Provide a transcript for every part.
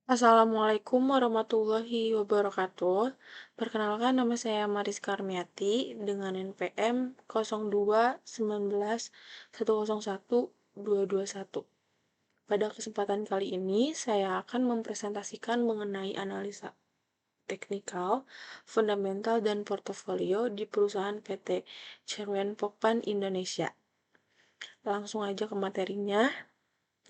Assalamualaikum warahmatullahi wabarakatuh. Perkenalkan, nama saya Mariska Armiati dengan NPM 021911101221. Pada kesempatan kali ini, saya akan mempresentasikan mengenai analisa teknikal, fundamental, dan portofolio di perusahaan PT Cerwen Pokpan Indonesia. Langsung aja ke materinya.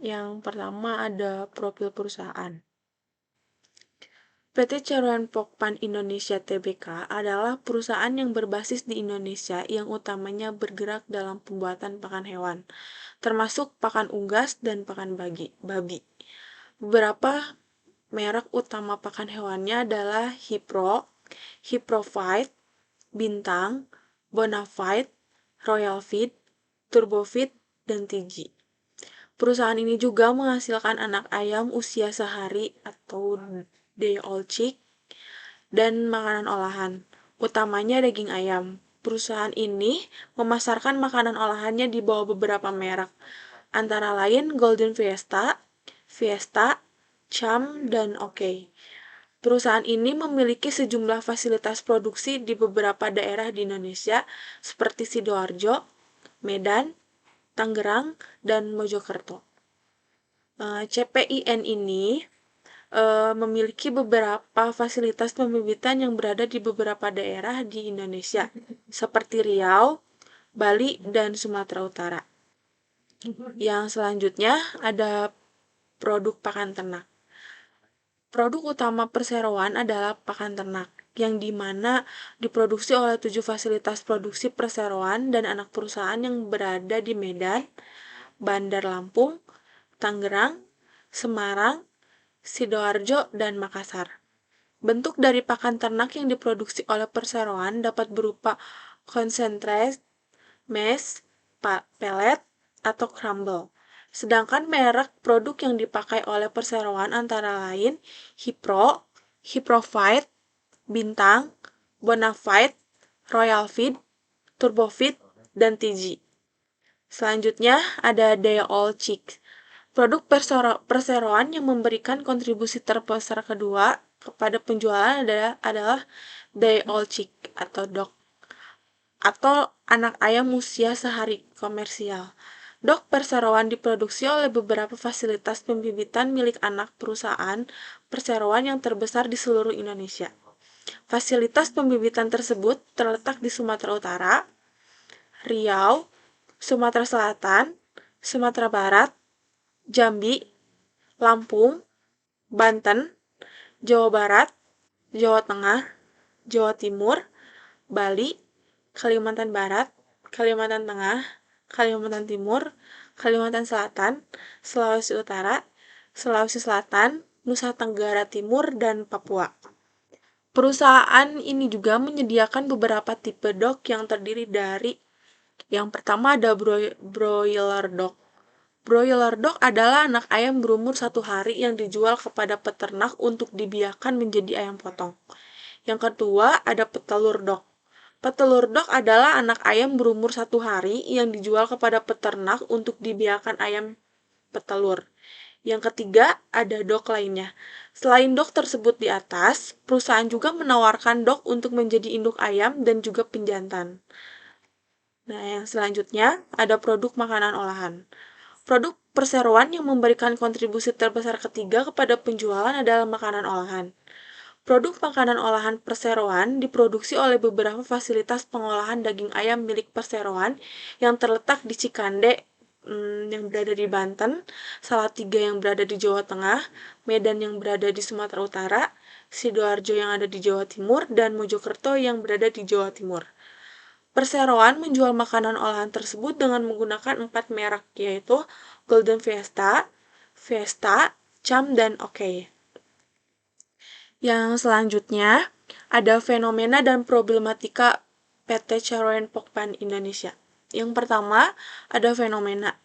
Yang pertama ada profil perusahaan. PT Cerwen Pokpan Indonesia Tbk adalah perusahaan yang berbasis di Indonesia yang utamanya bergerak dalam pembuatan pakan hewan, termasuk pakan unggas dan pakan babi. Beberapa merek utama pakan hewannya adalah Hypro, Hyprofit, Bintang, Bonafide, Royal Feed, Turbofeed, dan Tigi. Perusahaan ini juga menghasilkan anak ayam usia sehari atau day old chick dan makanan olahan, utamanya daging ayam. Perusahaan ini memasarkan makanan olahannya di bawah beberapa merek, antara lain Golden Fiesta, Fiesta, Cham, dan OK. Perusahaan ini memiliki sejumlah fasilitas produksi di beberapa daerah di Indonesia seperti Sidoarjo, Medan, Tangerang, dan Mojokerto. CPIN ini memiliki beberapa fasilitas pembibitan yang berada di beberapa daerah di Indonesia, seperti Riau, Bali, dan Sumatera Utara. Yang selanjutnya ada produk pakan ternak. Produk utama perseroan adalah pakan ternak, yang dimana diproduksi oleh 7 fasilitas produksi perseroan dan anak perusahaan yang berada di Medan, Bandar Lampung, Tangerang, Semarang, Sidoarjo, dan Makassar. Bentuk dari pakan ternak yang diproduksi oleh perseroan dapat berupa konsentrat, mash, pellet, atau crumble. Sedangkan merek produk yang dipakai oleh perseroan antara lain Hypro, Hyprofit, Bintang, Bonafide, Royal Feed, Turbofeed, dan Tigi. Selanjutnya ada Day Old Chick. Produk perseroan yang memberikan kontribusi terbesar kedua kepada penjualan adalah Day Old Chick atau dog, atau anak ayam usia sehari komersial. Dog perseroan diproduksi oleh beberapa fasilitas pembibitan milik anak perusahaan perseroan yang terbesar di seluruh Indonesia. Fasilitas pembibitan tersebut terletak di Sumatera Utara, Riau, Sumatera Selatan, Sumatera Barat, Jambi, Lampung, Banten, Jawa Barat, Jawa Tengah, Jawa Timur, Bali, Kalimantan Barat, Kalimantan Tengah, Kalimantan Timur, Kalimantan Selatan, Sulawesi Utara, Sulawesi Selatan, Nusa Tenggara Timur, dan Papua. Perusahaan ini juga menyediakan beberapa tipe dog yang terdiri dari yang pertama ada broiler dog. Broiler dog adalah anak ayam berumur 1 hari yang dijual kepada peternak untuk dibiarkan menjadi ayam potong. Yang kedua ada petelur dog. Petelur dog adalah anak ayam berumur 1 hari yang dijual kepada peternak untuk dibiarkan ayam petelur. Yang ketiga ada dog lainnya. Selain dog tersebut di atas, perusahaan juga menawarkan dog untuk menjadi induk ayam dan juga penjantan. Nah, yang selanjutnya ada produk makanan olahan. Produk perseroan yang memberikan kontribusi terbesar ketiga kepada penjualan adalah makanan olahan. Produk makanan olahan perseroan diproduksi oleh beberapa fasilitas pengolahan daging ayam milik perseroan yang terletak di Cikande yang berada di Banten, Salatiga yang berada di Jawa Tengah, Medan yang berada di Sumatera Utara, Sidoarjo yang ada di Jawa Timur, dan Mojokerto yang berada di Jawa Timur. Perseroan menjual makanan olahan tersebut dengan menggunakan 4 merek, yaitu Golden Fiesta, Fiesta, Cham, dan OK. Yang selanjutnya ada fenomena dan problematika PT Cerwen Pokpan Indonesia. Yang pertama ada fenomena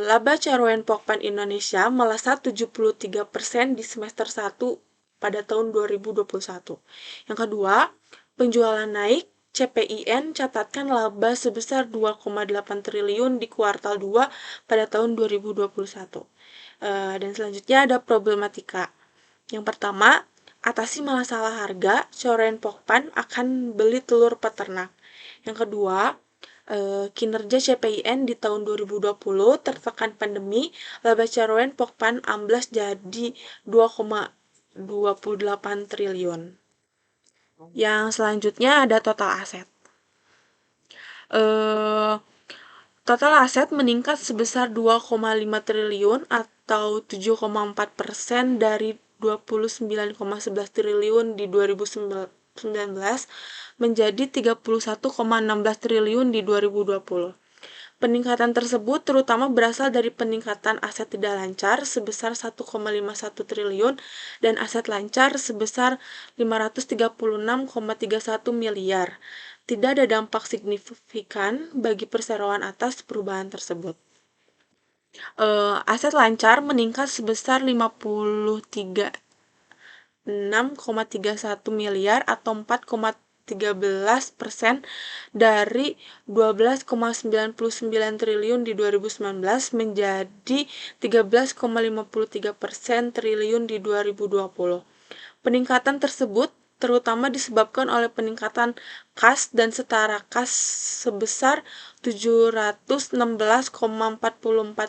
laba Cerwen Pokpan Indonesia melesat 73% di semester 1 pada tahun 2021. Yang kedua, penjualan naik, CPIN catatkan laba sebesar 2,8 triliun di kuartal 2 pada tahun 2021. Dan selanjutnya ada problematika. Yang pertama, atasi masalah harga, Shoren Pokpan akan beli telur peternak. Yang kedua, kinerja CPIN di tahun 2020 tertekan pandemi, laba Shoren Pokpan amblas jadi 2,28 triliun. Yang selanjutnya ada total aset. Total aset meningkat sebesar 2,5 triliun atau 7,4% dari 29,11 triliun di 2019 menjadi 31,16 triliun di 2020. Peningkatan tersebut terutama berasal dari peningkatan aset tidak lancar sebesar 1,51 triliun dan aset lancar sebesar 536,31 miliar. Tidak ada dampak signifikan bagi perseroan atas perubahan tersebut. Aset lancar meningkat sebesar 56,31 miliar atau 4,13% dari 12,99 triliun di 2019 menjadi 13,53% triliun di 2020. Peningkatan tersebut terutama disebabkan oleh peningkatan kas dan setara kas sebesar 716,44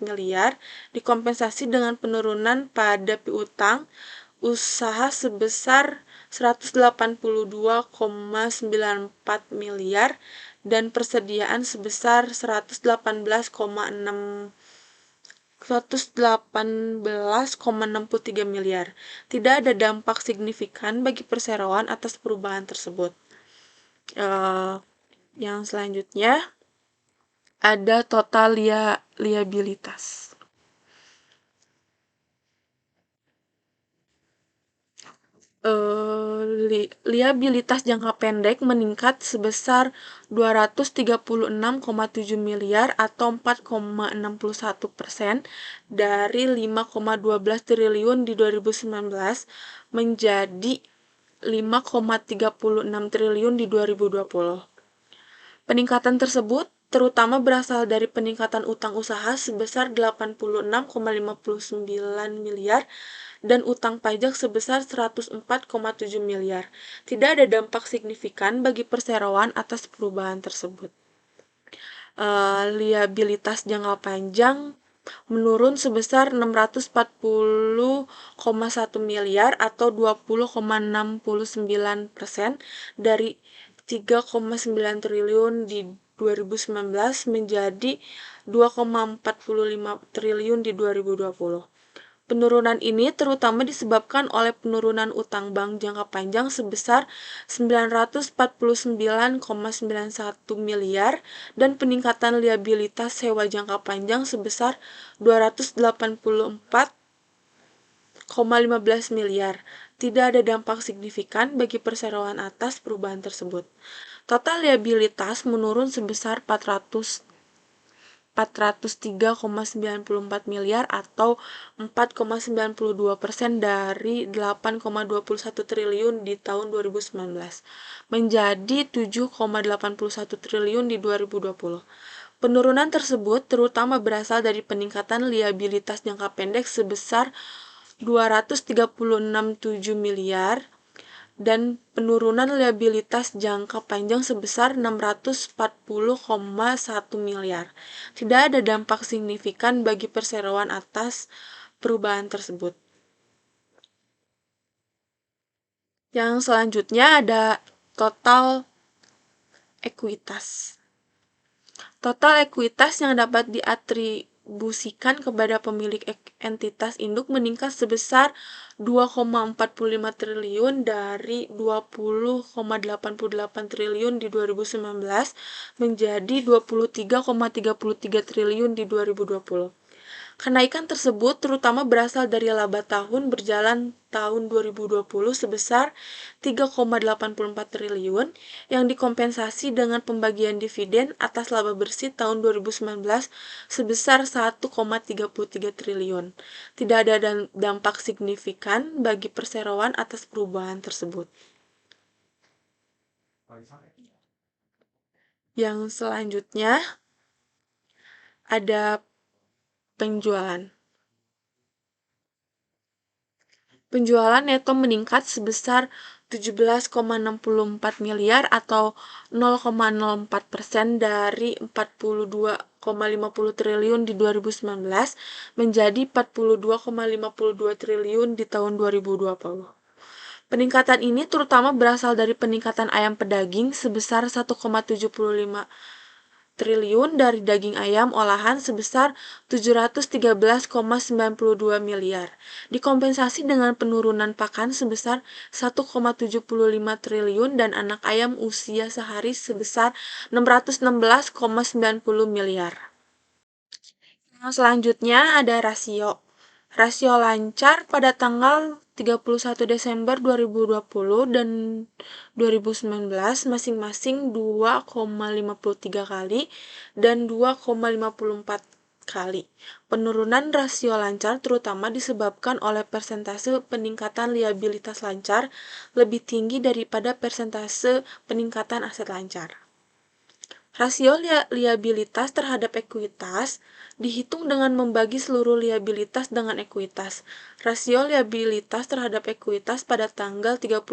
miliar dikompensasi dengan penurunan pada piutang usaha sebesar 182,94 miliar dan persediaan sebesar 118,63 miliar. Tidak ada dampak signifikan bagi perseroan atas perubahan tersebut. Yang selanjutnya ada total liabilitas. Liabilitas jangka pendek meningkat sebesar 236,7 miliar atau 4,61% dari 5,12 triliun di 2019 menjadi 5,36 triliun di 2020. Peningkatan tersebut terutama berasal dari peningkatan utang usaha sebesar 86,59 miliar dan utang pajak sebesar 104,7 miliar. Tidak ada dampak signifikan bagi perseroan atas perubahan tersebut. Liabilitas jangka panjang menurun sebesar 640,1 miliar atau 20,69% dari 3,9 triliun di 2019 menjadi 2,45 triliun di 2020. Penurunan ini terutama disebabkan oleh penurunan utang bank jangka panjang sebesar 949,91 miliar dan peningkatan liabilitas sewa jangka panjang sebesar 284,15 miliar. Tidak ada dampak signifikan bagi perseroan atas perubahan tersebut. Total liabilitas menurun sebesar 403,94 miliar atau 4,92% dari 8,21 triliun di tahun 2019 menjadi 7,81 triliun di 2020. Penurunan tersebut terutama berasal dari peningkatan liabilitas jangka pendek sebesar 236,7 miliar dan penurunan liabilitas jangka panjang sebesar 640,1 miliar. Tidak ada dampak signifikan bagi perseroan atas perubahan tersebut. Yang selanjutnya ada total ekuitas. Total ekuitas yang dapat diatribusikan kepada pemilik entitas induk meningkat sebesar 2,45 triliun dari 20,88 triliun di 2019 menjadi 23,33 triliun di 2020. Kenaikan tersebut terutama berasal dari laba tahun berjalan tahun 2020 sebesar 3,84 triliun yang dikompensasi dengan pembagian dividen atas laba bersih tahun 2019 sebesar 1,33 triliun. Tidak ada dampak signifikan bagi perseroan atas perubahan tersebut. Yang selanjutnya ada penjualan. Penjualan neto meningkat sebesar 17,64 miliar atau 0,04% dari 42,50 triliun di 2019 menjadi 42,52 triliun di tahun 2020. Peningkatan ini terutama berasal dari peningkatan ayam pedaging sebesar 1,75 triliun dari daging ayam olahan sebesar 713,92 miliar, dikompensasi dengan penurunan pakan sebesar 1,75 triliun dan anak ayam usia sehari sebesar 616,90 miliar. Yang selanjutnya ada rasio. Rasio lancar pada tanggal 31 Desember 2020 dan 2019 masing-masing 2,53 kali dan 2,54 kali. Penurunan rasio lancar terutama disebabkan oleh persentase peningkatan liabilitas lancar lebih tinggi daripada persentase peningkatan aset lancar. Rasio liabilitas terhadap ekuitas dihitung dengan membagi seluruh liabilitas dengan ekuitas. Rasio liabilitas terhadap ekuitas pada tanggal 31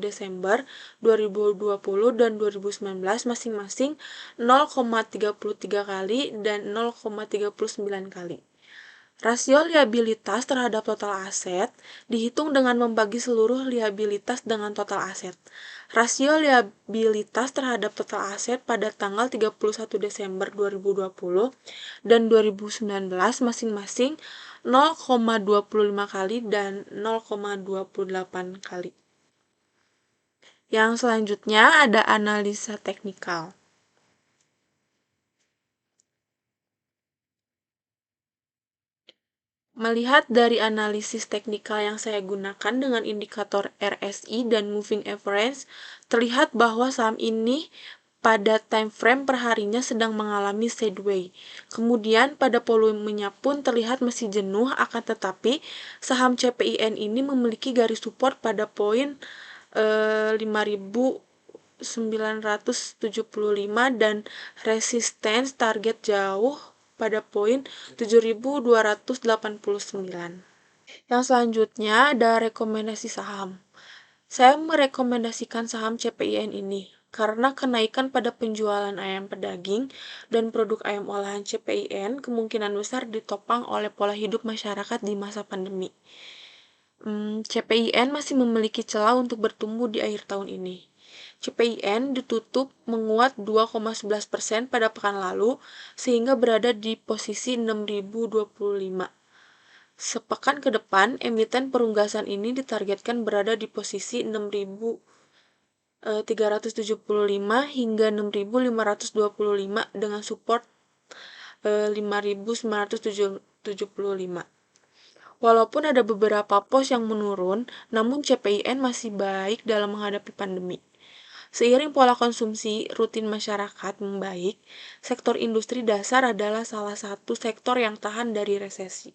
Desember 2020 dan 2019 masing-masing 0,33 kali dan 0,39 kali. Rasio liabilitas terhadap total aset dihitung dengan membagi seluruh liabilitas dengan total aset. Rasio liabilitas terhadap total aset pada tanggal 31 Desember 2020 dan 2019 masing-masing 0,25 kali dan 0,28 kali. Yang selanjutnya ada analisa teknikal. Melihat dari analisis teknikal yang saya gunakan dengan indikator RSI dan moving average, terlihat bahwa saham ini pada time frame per harinya sedang mengalami sideway. Kemudian pada volumenya pun terlihat masih jenuh, akan tetapi saham CPIN ini memiliki garis support pada poin 5.975 dan resistance target jauh pada poin 7.289. Yang selanjutnya ada rekomendasi saham. Saya merekomendasikan saham CPIN ini karena kenaikan pada penjualan ayam pedaging dan produk ayam olahan CPIN kemungkinan besar ditopang oleh pola hidup masyarakat di masa pandemi. CPIN masih memiliki celah untuk bertumbuh di akhir tahun ini. CPIN ditutup menguat 2,11% pada pekan lalu sehingga berada di posisi 6.025. Sepekan ke depan, emiten perunggasan ini ditargetkan berada di posisi 6.375 hingga 6.525 dengan support 5.975. Walaupun ada beberapa pos yang menurun, namun CPIN masih baik dalam menghadapi pandemi. Seiring pola konsumsi rutin masyarakat membaik, sektor industri dasar adalah salah satu sektor yang tahan dari resesi.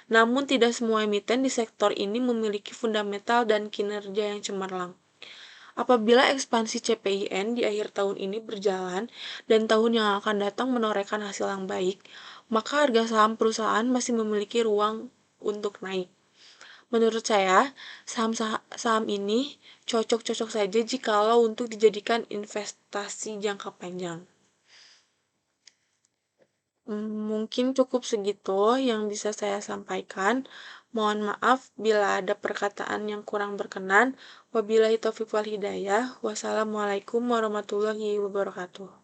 Namun tidak semua emiten di sektor ini memiliki fundamental dan kinerja yang cemerlang. Apabila ekspansi CPIN di akhir tahun ini berjalan dan tahun yang akan datang menorehkan hasil yang baik, maka harga saham perusahaan masih memiliki ruang untuk naik. Menurut saya, saham ini cocok-cocok saja jikalau untuk dijadikan investasi jangka panjang. Mungkin cukup segitu yang bisa saya sampaikan. Mohon maaf bila ada perkataan yang kurang berkenan. Wabillahi taufiq wal hidayah. Wassalamualaikum warahmatullahi wabarakatuh.